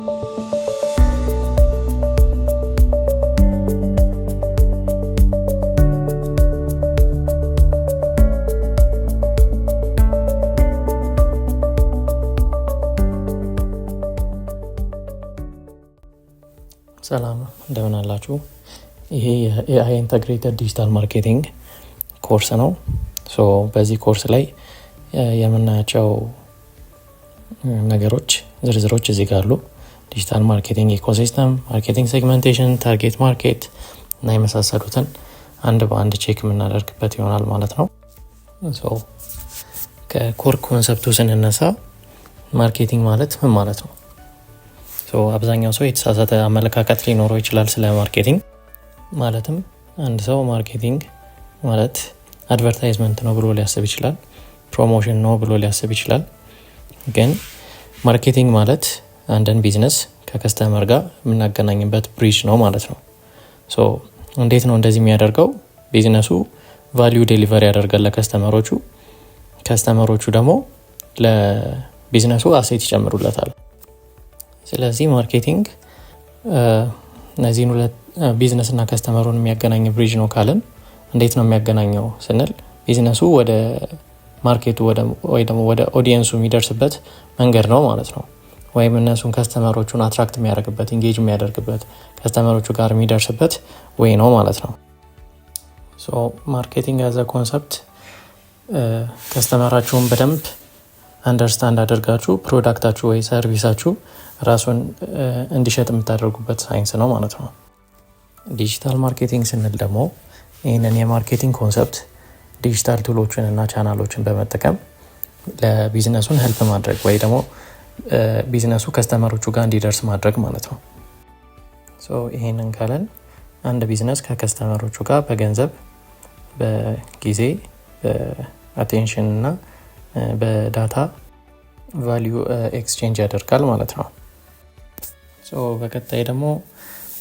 ሰላም እንደምን አላችሁ? ይሄ የኤአይ ኢንተግሬትድ ዲጂታል ማርኬቲንግ ኮርስ ነው። በዚህ ኮርስ ላይ የምናያቸው ነገሮች ዝርዝሮች እዚህ ጋር አሉ። ዲጂታል ማርኬቲንግ ኢኮሲስተም፣ ማርኬቲንግ ሴግመንቴሽን፣ ታርጌት ማርኬት እና የመሳሰሉትን አንድ በአንድ ቼክ የምናደርግበት ይሆናል ማለት ነው። ከኮር ኮንሰፕቱ ስንነሳ ማርኬቲንግ ማለት ምን ማለት ነው? አብዛኛው ሰው የተሳሳተ አመለካከት ሊኖረው ይችላል ስለ ማርኬቲንግ። ማለትም አንድ ሰው ማርኬቲንግ ማለት አድቨርታይዝመንት ነው ብሎ ሊያስብ ይችላል፣ ፕሮሞሽን ነው ብሎ ሊያስብ ይችላል። ግን ማርኬቲንግ ማለት አንድን ቢዝነስ ከከስተመር ጋር የምናገናኝበት ብሪጅ ነው ማለት ነው። እንዴት ነው እንደዚህ የሚያደርገው? ቢዝነሱ ቫሊዩ ዴሊቨሪ ያደርጋል ለከስተመሮቹ፣ ከስተመሮቹ ደግሞ ለቢዝነሱ አሴት ይጨምሩለታል። ስለዚህ ማርኬቲንግ እነዚህን ሁለት ቢዝነስ እና ከስተመሩን የሚያገናኝ ብሪጅ ነው ካልን፣ እንዴት ነው የሚያገናኘው ስንል ቢዝነሱ ወደ ማርኬቱ ወይ ደግሞ ወደ ኦዲየንሱ የሚደርስበት መንገድ ነው ማለት ነው። ወይም እነሱን ከስተመሮቹን አትራክት የሚያደርግበት፣ ኢንጌጅ የሚያደርግበት፣ ከስተመሮቹ ጋር የሚደርስበት ወይ ነው ማለት ነው። ማርኬቲንግ ያዘ ኮንሰፕት ከስተመራችሁን በደንብ አንደርስታንድ አድርጋችሁ ፕሮዳክታችሁ ወይ ሰርቪሳችሁ ራሱን እንዲሸጥ የምታደርጉበት ሳይንስ ነው ማለት ነው። ዲጂታል ማርኬቲንግ ስንል ደግሞ ይህንን የማርኬቲንግ ኮንሰፕት ዲጂታል ቱሎችን እና ቻናሎችን በመጠቀም ለቢዝነሱን ሄልፕ ማድረግ ወይ ደግሞ ቢዝነሱ ከስተመሮቹ ጋር እንዲደርስ ማድረግ ማለት ነው። ይህንን ካለን አንድ ቢዝነስ ከከስተመሮቹ ጋር በገንዘብ፣ በጊዜ፣ በአቴንሽን እና በዳታ ቫሊዩ ኤክስቼንጅ ያደርጋል ማለት ነው። በቀጣይ ደግሞ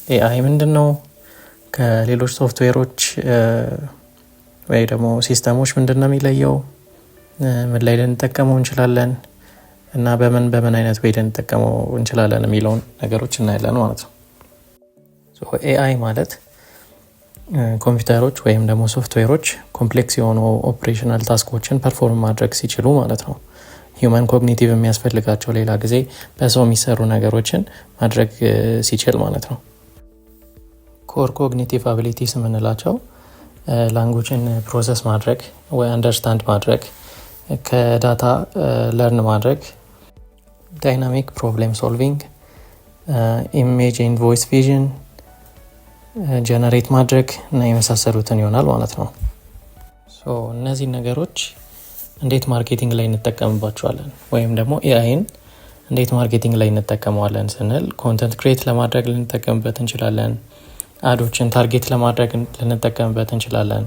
ኤአይ ምንድን ነው፣ ከሌሎች ሶፍትዌሮች ወይ ደግሞ ሲስተሞች ምንድን ነው የሚለየው፣ ምን ላይ ልንጠቀመው እንችላለን እና በምን አይነት ወይ ልንጠቀመው እንችላለን የሚለውን ነገሮች እናያለን ማለት ነው። ኤአይ ማለት ኮምፒውተሮች ወይም ደግሞ ሶፍትዌሮች ኮምፕሌክስ የሆኑ ኦፕሬሽናል ታስኮችን ፐርፎርም ማድረግ ሲችሉ ማለት ነው። ሂውመን ኮግኒቲቭ የሚያስፈልጋቸው ሌላ ጊዜ በሰው የሚሰሩ ነገሮችን ማድረግ ሲችል ማለት ነው። ኮር ኮግኒቲቭ አቢሊቲስ የምንላቸው ላንጉጅን ፕሮሰስ ማድረግ ወይ አንደርስታንድ ማድረግ፣ ከዳታ ለርን ማድረግ፣ ዳይናሚክ ፕሮብሌም ሶልቪንግ፣ ኢሜጅ ኤንድ ቮይስ ቪዥን ጀነሬት ማድረግ እና የመሳሰሉትን ይሆናል ማለት ነው። እነዚህ ነገሮች እንዴት ማርኬቲንግ ላይ እንጠቀምባቸዋለን ወይም ደግሞ ኤአይን እንዴት ማርኬቲንግ ላይ እንጠቀመዋለን ስንል ኮንተንት ክሬት ለማድረግ ልንጠቀምበት እንችላለን። አዶችን ታርጌት ለማድረግ ልንጠቀምበት እንችላለን።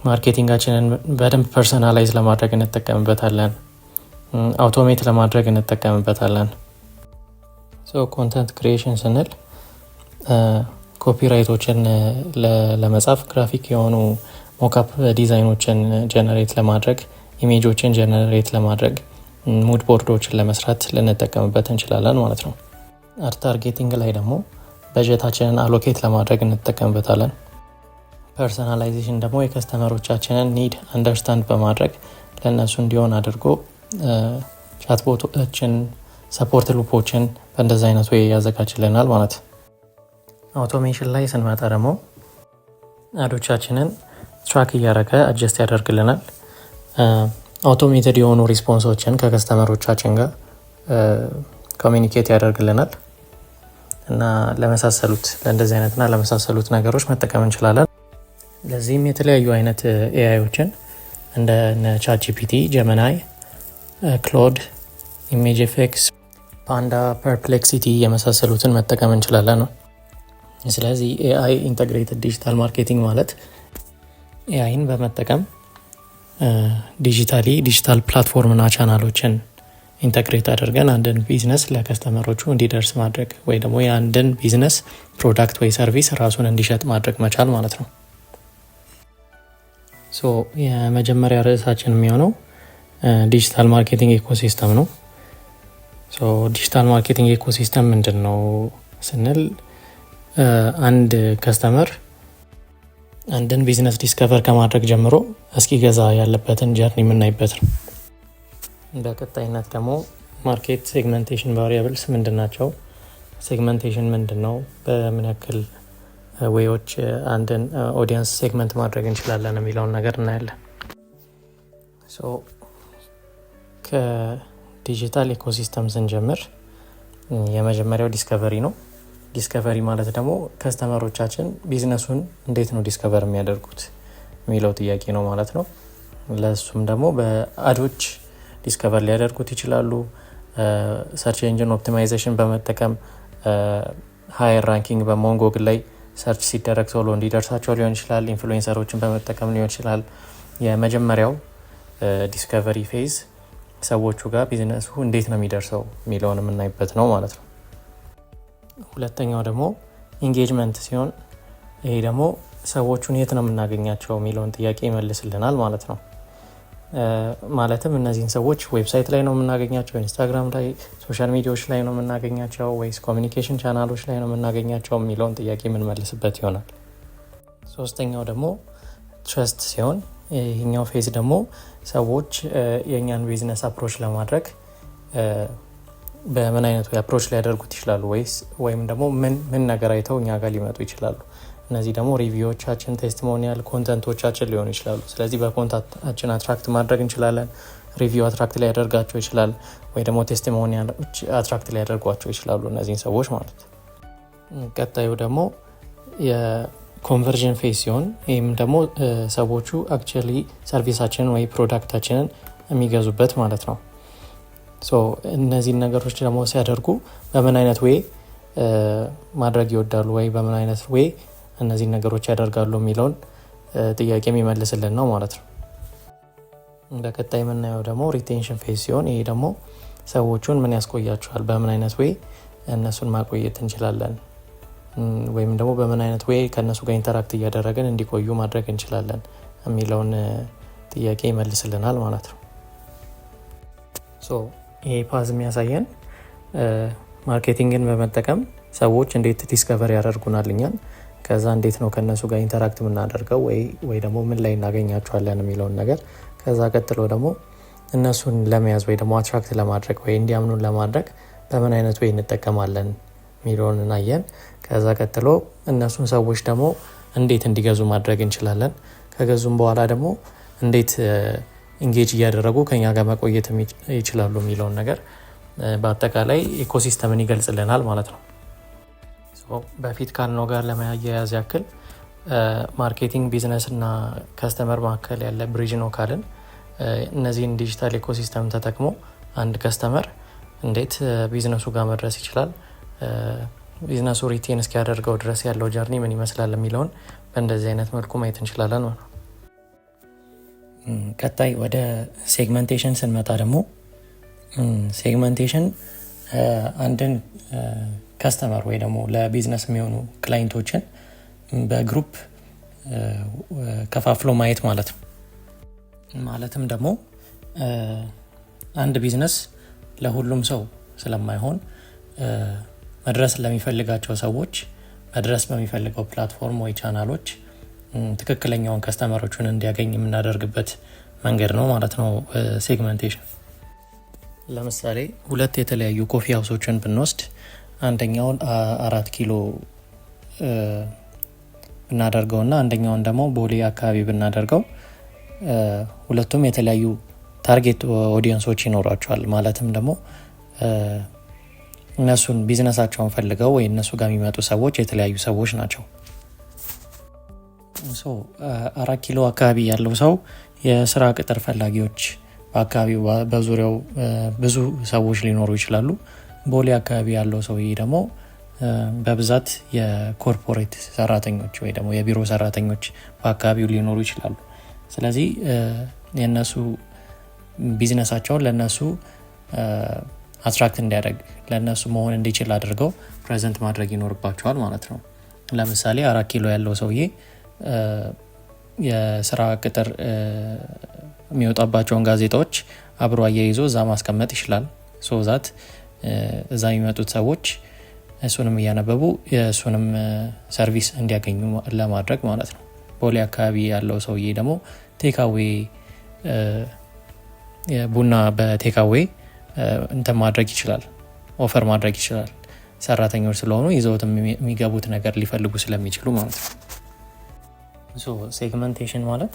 ማርኬቲንጋችንን በደንብ ፐርሰናላይዝ ለማድረግ እንጠቀምበታለን። አውቶሜት ለማድረግ እንጠቀምበታለን። ኮንተንት ክሪኤሽን ስንል ኮፒራይቶችን ለመጻፍ፣ ግራፊክ የሆኑ ሞካፕ ዲዛይኖችን ጀነሬት ለማድረግ፣ ኢሜጆችን ጀነሬት ለማድረግ፣ ሙድ ቦርዶችን ለመስራት ልንጠቀምበት እንችላለን ማለት ነው። አድ ታርጌቲንግ ላይ ደግሞ በጀታችንን አሎኬት ለማድረግ እንጠቀምበታለን። ፐርሰናላይዜሽን ደግሞ የከስተመሮቻችንን ኒድ አንደርስታንድ በማድረግ ለእነሱ እንዲሆን አድርጎ ቻትቦቶችን፣ ሰፖርት ሉፖችን በእንደዚህ አይነት ወይ ያዘጋጅልናል ማለት ነው። አውቶሜሽን ላይ ስንመጣ ደግሞ አዶቻችንን ትራክ እያደረገ አጀስት ያደርግልናል። አውቶሜትድ የሆኑ ሪስፖንሶችን ከከስተመሮቻችን ጋር ኮሚኒኬት ያደርግልናል እና ለእንደዚህ አይነትና ለመሳሰሉት ነገሮች መጠቀም እንችላለን። ለዚህም የተለያዩ አይነት ኤአይዎችን እንደ ቻትጂፒቲ፣ ጀሚናይ፣ ክሎድ፣ ኢሜጅ ኤፌክስ፣ ፓንዳ፣ ፐርፕሌክሲቲ የመሳሰሉትን መጠቀም እንችላለን ነው። ስለዚህ ኤአይ ኢንተግሬትድ ዲጂታል ማርኬቲንግ ማለት ኤአይን በመጠቀም ዲጂታል ፕላትፎርምና ቻናሎችን ኢንተግሬት አድርገን አንድን ቢዝነስ ለከስተመሮቹ እንዲደርስ ማድረግ ወይ ደግሞ የአንድን ቢዝነስ ፕሮዳክት ወይ ሰርቪስ ራሱን እንዲሸጥ ማድረግ መቻል ማለት ነው። የመጀመሪያ ርዕሳችን የሚሆነው ዲጂታል ማርኬቲንግ ኢኮሲስተም ነው። ዲጂታል ማርኬቲንግ ኢኮሲስተም ምንድን ነው ስንል አንድ ከስተመር አንድን ቢዝነስ ዲስከቨር ከማድረግ ጀምሮ እስኪገዛ ያለበትን ጀርኒ የምናይበት ነው። በቀጣይነት ደግሞ ማርኬት ሴግመንቴሽን ቫሪያብልስ ምንድን ናቸው፣ ሴግመንቴሽን ምንድን ነው፣ በምን ያክል ዌዮች አንድን ኦዲየንስ ሴግመንት ማድረግ እንችላለን የሚለውን ነገር እናያለን። ከዲጂታል ኢኮሲስተም ስንጀምር የመጀመሪያው ዲስከቨሪ ነው። ዲስከቨሪ ማለት ደግሞ ከስተመሮቻችን ቢዝነሱን እንዴት ነው ዲስከቨር የሚያደርጉት የሚለው ጥያቄ ነው ማለት ነው። ለሱም ደግሞ በአዶች ዲስከቨር ሊያደርጉት ይችላሉ። ሰርች ኤንጂን ኦፕቲማይዜሽን በመጠቀም ሃየር ራንኪንግ በመሆን ጎግል ላይ ሰርች ሲደረግ ቶሎ እንዲደርሳቸው ሊሆን ይችላል። ኢንፍሉዌንሰሮችን በመጠቀም ሊሆን ይችላል። የመጀመሪያው ዲስከቨሪ ፌዝ ሰዎቹ ጋር ቢዝነሱ እንዴት ነው የሚደርሰው የሚለውን የምናይበት ነው ማለት ነው። ሁለተኛው ደግሞ ኢንጌጅመንት ሲሆን ይሄ ደግሞ ሰዎቹን የት ነው የምናገኛቸው የሚለውን ጥያቄ ይመልስልናል ማለት ነው። ማለትም እነዚህን ሰዎች ዌብሳይት ላይ ነው የምናገኛቸው፣ ኢንስታግራም ላይ፣ ሶሻል ሚዲያዎች ላይ ነው የምናገኛቸው ወይስ ኮሚኒኬሽን ቻናሎች ላይ ነው የምናገኛቸው የሚለውን ጥያቄ የምንመልስበት ይሆናል። ሶስተኛው ደግሞ ትረስት ሲሆን ይህኛው ፌዝ ደግሞ ሰዎች የእኛን ቢዝነስ አፕሮች ለማድረግ በምን አይነት አፕሮች ሊያደርጉት ይችላሉ ወይም ደግሞ ምን ነገር አይተው እኛ ጋር ሊመጡ ይችላሉ። እነዚህ ደግሞ ሪቪዎቻችን፣ ቴስቲሞኒያል ኮንተንቶቻችን ሊሆኑ ይችላሉ። ስለዚህ በኮንታክታችን አትራክት ማድረግ እንችላለን። ሪቪው አትራክት ሊያደርጋቸው ይችላል፣ ወይ ደግሞ ቴስቲሞኒያሎች አትራክት ሊያደርጓቸው ይችላሉ እነዚህን ሰዎች ማለት። ቀጣዩ ደግሞ የኮንቨርዥን ፌዝ ሲሆን ይህም ደግሞ ሰዎቹ አክቹዋሊ ሰርቪሳችንን ወይ ፕሮዳክታችንን የሚገዙበት ማለት ነው። እነዚህን ነገሮች ደግሞ ሲያደርጉ በምን አይነት ዌይ ማድረግ ይወዳሉ ወይ በምን አይነት ዌይ እነዚህን ነገሮች ያደርጋሉ የሚለውን ጥያቄ የሚመልስልን ነው ማለት ነው። በቀጣይ የምናየው ደግሞ ሪቴንሽን ፌዝ ሲሆን ይሄ ደግሞ ሰዎቹን ምን ያስቆያቸዋል፣ በምን አይነት ዌይ እነሱን ማቆየት እንችላለን ወይም ደግሞ በምን አይነት ዌይ ከእነሱ ጋር ኢንተራክት እያደረግን እንዲቆዩ ማድረግ እንችላለን የሚለውን ጥያቄ ይመልስልናል ማለት ነው። ይሄ ፓዝ የሚያሳየን ማርኬቲንግን በመጠቀም ሰዎች እንዴት ዲስከቨር ያደርጉናል እኛን፣ ከዛ እንዴት ነው ከነሱ ጋር ኢንተራክት የምናደርገው ወይ ደግሞ ምን ላይ እናገኛቸዋለን የሚለውን ነገር፣ ከዛ ቀጥሎ ደግሞ እነሱን ለመያዝ ወይ ደግሞ አትራክት ለማድረግ ወይ እንዲያምኑን ለማድረግ በምን አይነት ወይ እንጠቀማለን የሚለውን እናየን። ከዛ ቀጥሎ እነሱን ሰዎች ደግሞ እንዴት እንዲገዙ ማድረግ እንችላለን፣ ከገዙም በኋላ ደግሞ እንዴት ኢንጌጅ እያደረጉ ከኛ ጋር መቆየት ይችላሉ የሚለውን ነገር በአጠቃላይ ኢኮሲስተምን ይገልጽልናል ማለት ነው። በፊት ካልነው ጋር ለማያያዝ ያክል ማርኬቲንግ ቢዝነስ እና ከስተመር መካከል ያለ ብሪጅ ነው ካልን እነዚህን ዲጂታል ኢኮሲስተም ተጠቅሞ አንድ ከስተመር እንዴት ቢዝነሱ ጋር መድረስ ይችላል፣ ቢዝነሱ ሪቴን እስኪያደርገው ድረስ ያለው ጀርኒ ምን ይመስላል የሚለውን በእንደዚህ አይነት መልኩ ማየት እንችላለን ማለት ነው። ቀጣይ ወደ ሴግመንቴሽን ስንመጣ ደግሞ ሴግመንቴሽን አንድን ከስተመር ወይ ደግሞ ለቢዝነስ የሚሆኑ ክላይንቶችን በግሩፕ ከፋፍሎ ማየት ማለት ነው። ማለትም ደግሞ አንድ ቢዝነስ ለሁሉም ሰው ስለማይሆን መድረስ ለሚፈልጋቸው ሰዎች መድረስ በሚፈልገው ፕላትፎርም ወይ ቻናሎች ትክክለኛውን ከስተመሮችን እንዲያገኝ የምናደርግበት መንገድ ነው ማለት ነው ሴግመንቴሽን። ለምሳሌ ሁለት የተለያዩ ኮፊ ሃውሶችን ብንወስድ አንደኛውን 4 ኪሎ ብናደርገውና አንደኛውን ደግሞ ቦሌ አካባቢ ብናደርገው ሁለቱም የተለያዩ ታርጌት ኦዲየንሶች ይኖራቸዋል። ማለትም ደግሞ እነሱን ቢዝነሳቸውን ፈልገው ወይ እነሱ ጋር የሚመጡ ሰዎች የተለያዩ ሰዎች ናቸው። 4 ኪሎ አካባቢ ያለው ሰው የስራ ቅጥር ፈላጊዎች በአካባቢው በዙሪያው ብዙ ሰዎች ሊኖሩ ይችላሉ። ቦሌ አካባቢ ያለው ሰውዬ ደግሞ በብዛት የኮርፖሬት ሰራተኞች ወይ ደግሞ የቢሮ ሰራተኞች በአካባቢው ሊኖሩ ይችላሉ። ስለዚህ የነሱ ቢዝነሳቸውን ለነሱ አትራክት እንዲያደርግ ለነሱ መሆን እንዲችል አድርገው ፕሬዘንት ማድረግ ይኖርባቸዋል ማለት ነው። ለምሳሌ 4 ኪሎ ያለው ሰውዬ የስራ ቅጥር የሚወጣባቸውን ጋዜጣዎች አብሮ አያይዞ እዛ ማስቀመጥ ይችላል። ሶዛት እዛ የሚመጡት ሰዎች እሱንም እያነበቡ የእሱንም ሰርቪስ እንዲያገኙ ለማድረግ ማለት ነው። ቦሌ አካባቢ ያለው ሰውዬ ደግሞ ቴካዌ ቡና በቴካዌ እንትን ማድረግ ይችላል፣ ኦፈር ማድረግ ይችላል። ሰራተኞች ስለሆኑ ይዘውት የሚገቡት ነገር ሊፈልጉ ስለሚችሉ ማለት ነው። ሴግመንቴሽን ማለት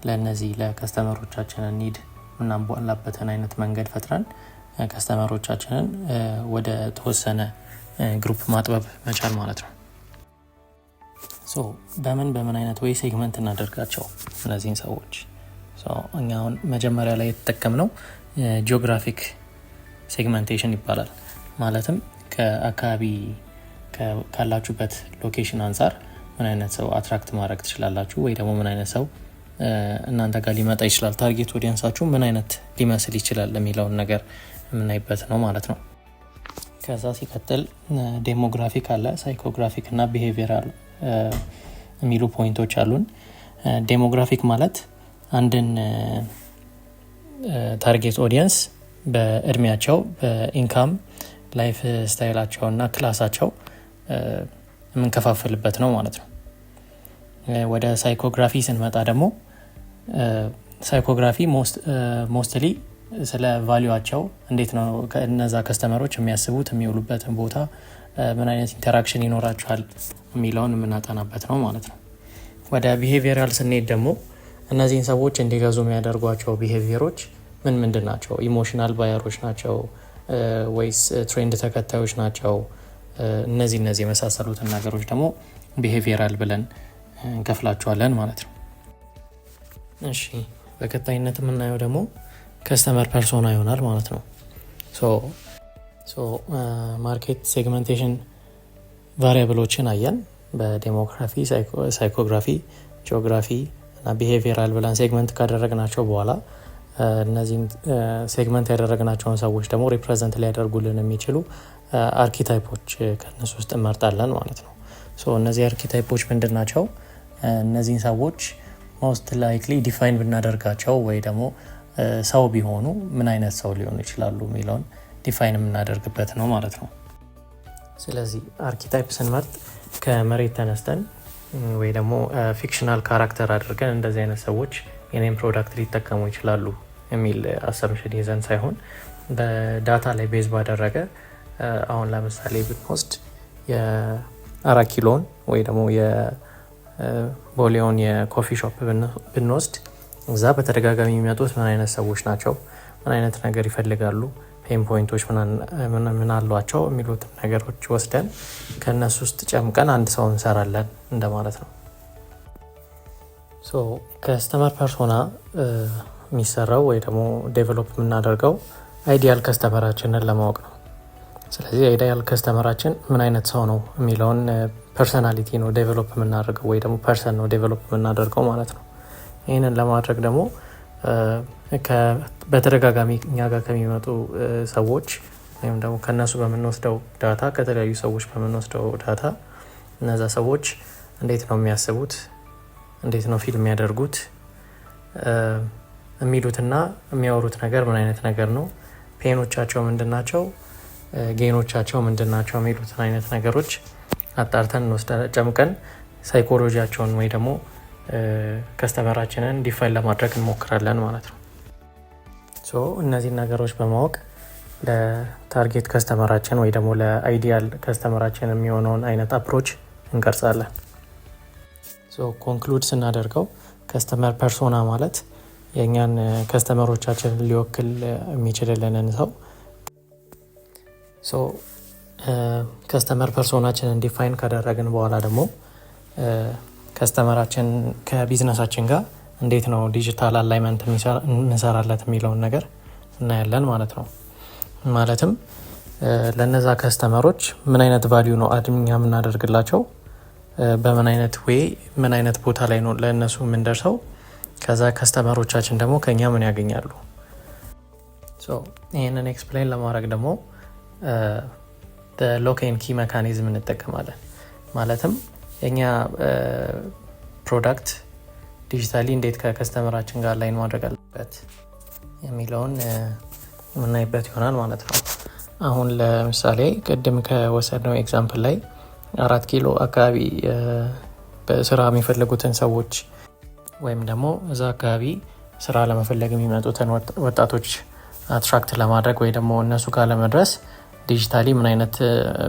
ለእነዚህ ለከስተመሮቻችንን ኒድ ምናሟላበትን አይነት መንገድ ፈጥረን ከስተመሮቻችንን ወደ ተወሰነ ግሩፕ ማጥበብ መቻል ማለት ነው። በምን አይነት ወይ ሴግመንት እናደርጋቸው እነዚህን ሰዎች? እኛ አሁን መጀመሪያ ላይ የተጠቀምነው ጂኦግራፊክ ሴግመንቴሽን ይባላል። ማለትም ከአካባቢ ካላችሁበት ሎኬሽን አንጻር ምን አይነት ሰው አትራክት ማድረግ ትችላላችሁ፣ ወይ ደግሞ ምን አይነት ሰው እናንተ ጋር ሊመጣ ይችላል፣ ታርጌት ኦዲየንሳችሁ ምን አይነት ሊመስል ይችላል የሚለውን ነገር የምናይበት ነው ማለት ነው። ከዛ ሲቀጥል ዴሞግራፊክ አለ፣ ሳይኮግራፊክ እና ቢሄቪየራል የሚሉ ፖይንቶች አሉን። ዴሞግራፊክ ማለት አንድን ታርጌት ኦዲየንስ በእድሜያቸው፣ በኢንካም፣ ላይፍ ስታይላቸው እና ክላሳቸው የምንከፋፍልበት ነው ማለት ነው። ወደ ሳይኮግራፊ ስንመጣ ደግሞ ሳይኮግራፊ ሞስትሊ ስለ ቫሊዋቸው እንዴት ነው እነዛ ከስተመሮች የሚያስቡት፣ የሚውሉበትን ቦታ ምን አይነት ኢንተራክሽን ይኖራቸዋል የሚለውን የምናጠናበት ነው ማለት ነው። ወደ ቢሄቪየራል ስንሄድ ደግሞ እነዚህን ሰዎች እንዲገዙ የሚያደርጓቸው ቢሄቪየሮች ምንድን ናቸው? ኢሞሽናል ባየሮች ናቸው ወይስ ትሬንድ ተከታዮች ናቸው? እነዚህ የመሳሰሉትን ነገሮች ደግሞ ቢሄቪየራል ብለን እንከፍላቸዋለን ማለት ነው። እሺ፣ በቀጣይነት የምናየው ደግሞ ከስተመር ፐርሶና ይሆናል ማለት ነው። ማርኬት ሴግመንቴሽን ቫሪያብሎችን አየን። በዴሞግራፊ፣ ሳይኮግራፊ፣ ጂኦግራፊ እና ቢሄቪየራል ብለን ሴግመንት ካደረግናቸው በኋላ እነዚህን ሴግመንት ያደረግናቸውን ሰዎች ደግሞ ሪፕሬዘንት ሊያደርጉልን የሚችሉ አርኪታይፖች ከነሱ ውስጥ እንመርጣለን ማለት ነው። እነዚህ አርኪታይፖች ምንድን ናቸው? እነዚህን ሰዎች ሞስት ላይክሊ ዲፋይን ብናደርጋቸው ወይ ደግሞ ሰው ቢሆኑ ምን አይነት ሰው ሊሆኑ ይችላሉ የሚለውን ዲፋይን የምናደርግበት ነው ማለት ነው። ስለዚህ አርኪታይፕ ስንመርጥ ከመሬት ተነስተን ወይ ደግሞ ፊክሽናል ካራክተር አድርገን እንደዚህ አይነት ሰዎች የኔም ፕሮዳክት ሊጠቀሙ ይችላሉ የሚል አሰምሽን ይዘን ሳይሆን በዳታ ላይ ቤዝ ባደረገ አሁን ለምሳሌ ብንወስድ የ4 ኪሎን ወይ ደግሞ የቦሌውን የኮፊ ሾፕ ብንወስድ እዛ በተደጋጋሚ የሚመጡት ምን አይነት ሰዎች ናቸው፣ ምን አይነት ነገር ይፈልጋሉ፣ ፔን ፖይንቶች ምን አሏቸው የሚሉትን ነገሮች ወስደን ከእነሱ ውስጥ ጨምቀን አንድ ሰው እንሰራለን እንደማለት ነው። ከስተመር ፐርሶና የሚሰራው ወይ ደግሞ ዴቨሎፕ የምናደርገው አይዲያል ከስተመራችንን ለማወቅ ነው። ስለዚህ አይዲያል ከስተመራችን ምን አይነት ሰው ነው የሚለውን ፐርሰናሊቲ ነው ዴቨሎፕ የምናደርገው ወይ ደግሞ ፐርሰን ነው ዴቨሎፕ የምናደርገው ማለት ነው። ይህንን ለማድረግ ደግሞ በተደጋጋሚ እኛ ጋር ከሚመጡ ሰዎች ወይም ደግሞ ከነሱ በምንወስደው ዳታ፣ ከተለያዩ ሰዎች በምንወስደው ዳታ እነዛ ሰዎች እንዴት ነው የሚያስቡት፣ እንዴት ነው ፊልም የሚያደርጉት የሚሉትና የሚያወሩት ነገር ምን አይነት ነገር ነው፣ ፔኖቻቸው ምንድናቸው፣ ጌኖቻቸው ምንድናቸው የሚሉትን አይነት ነገሮች አጣርተን ጨምቀን ሳይኮሎጂያቸውን ወይ ደግሞ ከስተመራችንን ዲፋይን ለማድረግ እንሞክራለን ማለት ነው። እነዚህን ነገሮች በማወቅ ለታርጌት ከስተመራችን ወይ ደግሞ ለአይዲያል ከስተመራችን የሚሆነውን አይነት አፕሮች እንቀርጻለን። ኮንክሉድ ስናደርገው ከስተመር ፐርሶና ማለት የእኛን ከስተመሮቻችንን ሊወክል የሚችልልንን ሰው ከስተመር ፐርሶናችንን ዲፋይን ካደረግን በኋላ ደግሞ ከስተመራችን ከቢዝነሳችን ጋር እንዴት ነው ዲጂታል አላይመንት እንሰራለት የሚለውን ነገር እናያለን ማለት ነው። ማለትም ለነዛ ከስተመሮች ምን አይነት ቫልዩ ነው አድኛ የምናደርግላቸው፣ በምን አይነት ዌይ ምን አይነት ቦታ ላይ ነው ለእነሱ የምንደርሰው፣ ከዛ ከስተመሮቻችን ደግሞ ከኛ ምን ያገኛሉ። ይህንን ኤክስፕሌን ለማድረግ ደግሞ ሎክ ኤንድ ኪ ሜካኒዝም እንጠቀማለን። ማለትም የኛ ፕሮዳክት ዲጂታሊ እንዴት ከከስተመራችን ጋር ላይን ማድረግ አለበት የሚለውን የምናይበት ይሆናል ማለት ነው። አሁን ለምሳሌ ቅድም ከወሰድነው ኤግዛምፕል ላይ 4 ኪሎ አካባቢ በስራ የሚፈልጉትን ሰዎች ወይም ደግሞ እዛ አካባቢ ስራ ለመፈለግ የሚመጡትን ወጣቶች አትራክት ለማድረግ ወይ ደግሞ እነሱ ጋር ለመድረስ ዲጂታሊ ምን አይነት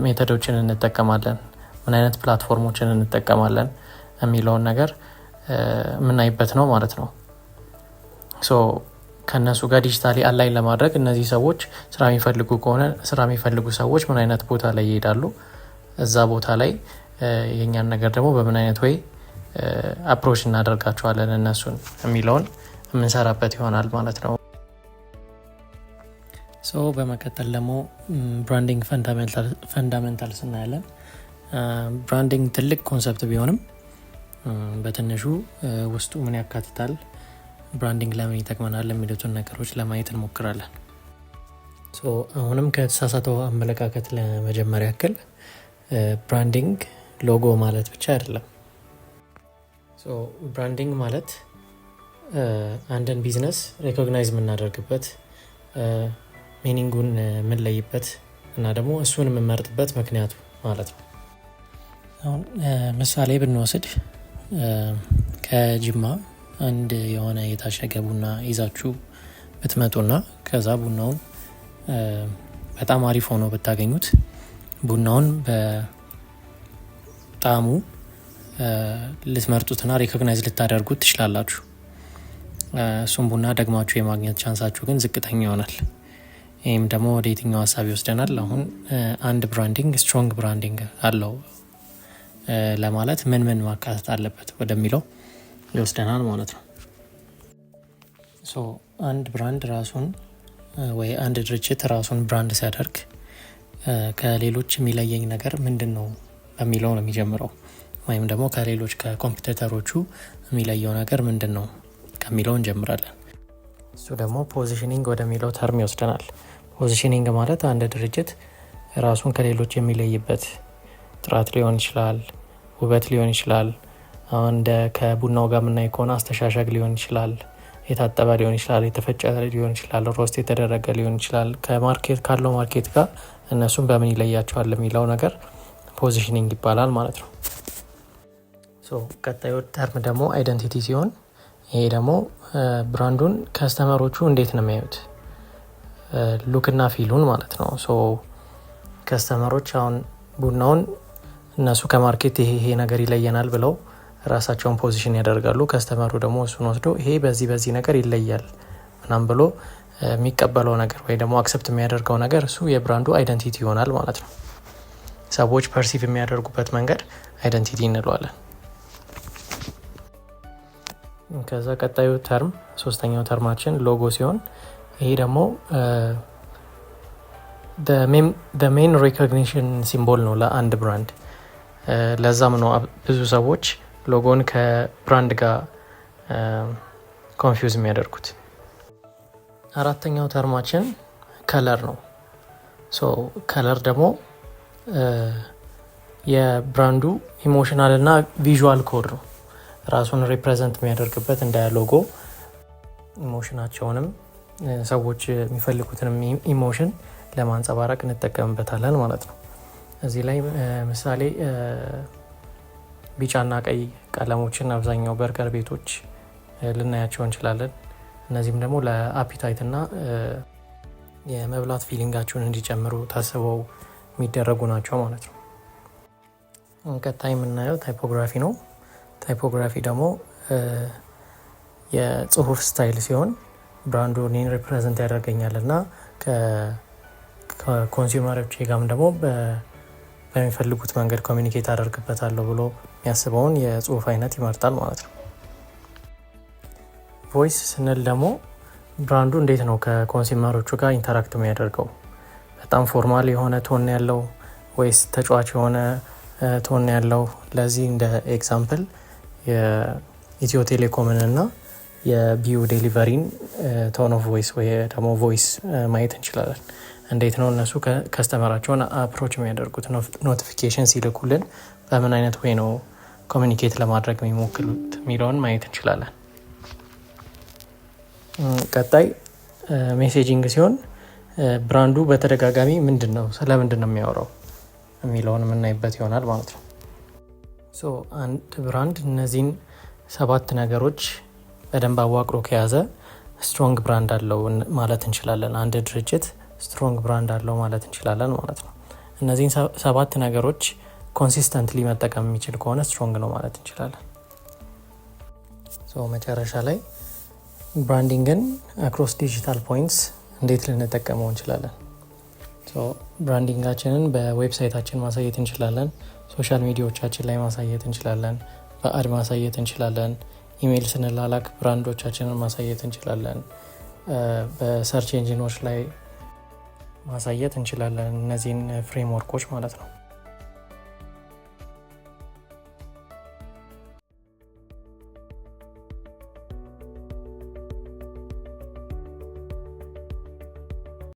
ሜቶዶችን እንጠቀማለን፣ ምን አይነት ፕላትፎርሞችን እንጠቀማለን የሚለውን ነገር የምናይበት ነው ማለት ነው። ሶ ከነሱ ጋር ዲጂታሊ አላይን ለማድረግ እነዚህ ሰዎች ስራ የሚፈልጉ ከሆነ ስራ የሚፈልጉ ሰዎች ምን አይነት ቦታ ላይ ይሄዳሉ፣ እዛ ቦታ ላይ የኛን ነገር ደግሞ በምን አይነት ወይ አፕሮች እናደርጋቸዋለን እነሱን የሚለውን የምንሰራበት ይሆናል ማለት ነው። ሶ በመቀጠል ደግሞ ብራንዲንግ ፈንዳሜንታልስ እናያለን። ብራንዲንግ ትልቅ ኮንሰፕት ቢሆንም በትንሹ ውስጡ ምን ያካትታል፣ ብራንዲንግ ለምን ይጠቅመናል የሚሉትን ነገሮች ለማየት እንሞክራለን። አሁንም ከተሳሳተው አመለካከት ለመጀመሪያ ያክል ብራንዲንግ ሎጎ ማለት ብቻ አይደለም። ብራንዲንግ ማለት አንድን ቢዝነስ ሬኮግናይዝ የምናደርግበት፣ ሚኒንጉን የምንለይበት እና ደግሞ እሱን የምንመርጥበት ምክንያቱ ማለት ነው። አሁን ምሳሌ ብንወስድ ከጅማ አንድ የሆነ የታሸገ ቡና ይዛችሁ ብትመጡና ከዛ ቡናውን በጣም አሪፍ ሆኖ ብታገኙት ቡናውን በጣዕሙ ልትመርጡትና ሪኮግናይዝ ልታደርጉት ትችላላችሁ። እሱም ቡና ደግማችሁ የማግኘት ቻንሳችሁ ግን ዝቅተኛ ይሆናል። ይህም ደግሞ ወደ የትኛው ሀሳብ ይወስደናል? አሁን አንድ ብራንዲንግ ስትሮንግ ብራንዲንግ አለው ለማለት ምን ማካተት አለበት ወደሚለው ይወስደናል ማለት ነው። አንድ ብራንድ ራሱን ወይ አንድ ድርጅት ራሱን ብራንድ ሲያደርግ ከሌሎች የሚለየኝ ነገር ምንድን ነው በሚለው ነው የሚጀምረው። ወይም ደግሞ ከሌሎች ከኮምፒውተሮቹ የሚለየው ነገር ምንድን ነው ከሚለው እንጀምራለን። እሱ ደግሞ ፖዚሽኒንግ ወደሚለው ተርም ይወስደናል። ፖዚሽኒንግ ማለት አንድ ድርጅት ራሱን ከሌሎች የሚለይበት ጥራት ሊሆን ይችላል፣ ውበት ሊሆን ይችላል። እንደ ከቡናው ጋር የምናይ ከሆነ አስተሻሸግ ሊሆን ይችላል፣ የታጠበ ሊሆን ይችላል፣ የተፈጨ ሊሆን ይችላል፣ ሮስት የተደረገ ሊሆን ይችላል። ከማርኬት ካለው ማርኬት ጋር እነሱም በምን ይለያቸዋል የሚለው ነገር ፖዚሽኒንግ ይባላል ማለት ነው። ቀጣዩ ተርም ደግሞ አይደንቲቲ ሲሆን ይሄ ደግሞ ብራንዱን ከስተመሮቹ እንዴት ነው የሚያዩት፣ ሉክና ፊሉን ማለት ነው። ከስተመሮች አሁን ቡናውን እነሱ ከማርኬት ይሄ ነገር ይለየናል ብለው ራሳቸውን ፖዚሽን ያደርጋሉ። ከስተመሩ ደግሞ እሱን ወስዶ ይሄ በዚህ ነገር ይለያል ምናምን ብሎ የሚቀበለው ነገር ወይ ደግሞ አክሰፕት የሚያደርገው ነገር እሱ የብራንዱ አይደንቲቲ ይሆናል ማለት ነው። ሰዎች ፐርሲቭ የሚያደርጉበት መንገድ አይደንቲቲ እንለዋለን። ከዛ ቀጣዩ ተርም ሶስተኛው ተርማችን ሎጎ ሲሆን ይሄ ደግሞ ሜን ሪኮግኒሽን ሲምቦል ነው ለአንድ ብራንድ። ለዛም ነው ብዙ ሰዎች ሎጎን ከብራንድ ጋር ኮንፊውዝ የሚያደርጉት። አራተኛው ተርማችን ከለር ነው። ከለር ደግሞ የብራንዱ ኢሞሽናል እና ቪዥዋል ኮድ ነው። ራሱን ሪፕሬዘንት የሚያደርግበት እንደ ሎጎ ኢሞሽናቸውንም ሰዎች የሚፈልጉትንም ኢሞሽን ለማንጸባረቅ እንጠቀምበታለን ማለት ነው። እዚህ ላይ ምሳሌ ቢጫና ቀይ ቀለሞችን አብዛኛው በርገር ቤቶች ልናያቸው እንችላለን። እነዚህም ደግሞ ለአፒታይት እና የመብላት ፊሊንጋቸውን እንዲጨምሩ ታስበው የሚደረጉ ናቸው ማለት ነው። ቀጣይ የምናየው ታይፖግራፊ ነው። ታይፖግራፊ ደግሞ የጽሁፍ ስታይል ሲሆን ብራንዱ እኔን ሪፕሬዘንት ያደርገኛል እና ከኮንሱመሮች ጋርም ደግሞ በሚፈልጉት መንገድ ኮሚኒኬት አደርግበታለሁ ብሎ የሚያስበውን የጽሁፍ አይነት ይመርጣል ማለት ነው። ቮይስ ስንል ደግሞ ብራንዱ እንዴት ነው ከኮንሱመሮቹ ጋር ኢንተራክት የሚያደርገው፣ በጣም ፎርማል የሆነ ቶን ያለው ወይስ ተጫዋች የሆነ ቶን ያለው። ለዚህ እንደ ኤግዛምፕል የኢትዮ ቴሌኮምን እና የቢዩ ዴሊቨሪን ቶን ኦፍ ቮይስ ወይ ደግሞ ቮይስ ማየት እንችላለን። እንዴት ነው እነሱ ከስተመራቸውን አፕሮች የሚያደርጉት፣ ኖቲፊኬሽን ሲልኩልን በምን አይነት ወይ ነው ኮሚኒኬት ለማድረግ የሚሞክሉት የሚለውን ማየት እንችላለን። ቀጣይ ሜሴጂንግ ሲሆን ብራንዱ በተደጋጋሚ ስለምንድን ነው የሚያወራው የሚለውን የምናይበት ይሆናል ማለት ነው። አንድ ብራንድ እነዚህን 7 ነገሮች በደንብ አዋቅሮ ከያዘ ስትሮንግ ብራንድ አለው ማለት እንችላለን። አንድ ድርጅት ስትሮንግ ብራንድ አለው ማለት እንችላለን ማለት ነው። እነዚህን 7 ነገሮች ኮንሲስተንትሊ መጠቀም የሚችል ከሆነ ስትሮንግ ነው ማለት እንችላለን። መጨረሻ ላይ ብራንዲንግን አክሮስ ዲጂታል ፖይንትስ እንዴት ልንጠቀመው እንችላለን? ብራንዲንጋችንን በዌብሳይታችን ማሳየት እንችላለን፣ ሶሻል ሚዲያዎቻችን ላይ ማሳየት እንችላለን፣ በአድ ማሳየት እንችላለን፣ ኢሜይል ስንላላክ ብራንዶቻችንን ማሳየት እንችላለን፣ በሰርች ኢንጂኖች ላይ ማሳየት እንችላለን። እነዚህን ፍሬምወርኮች ማለት ነው።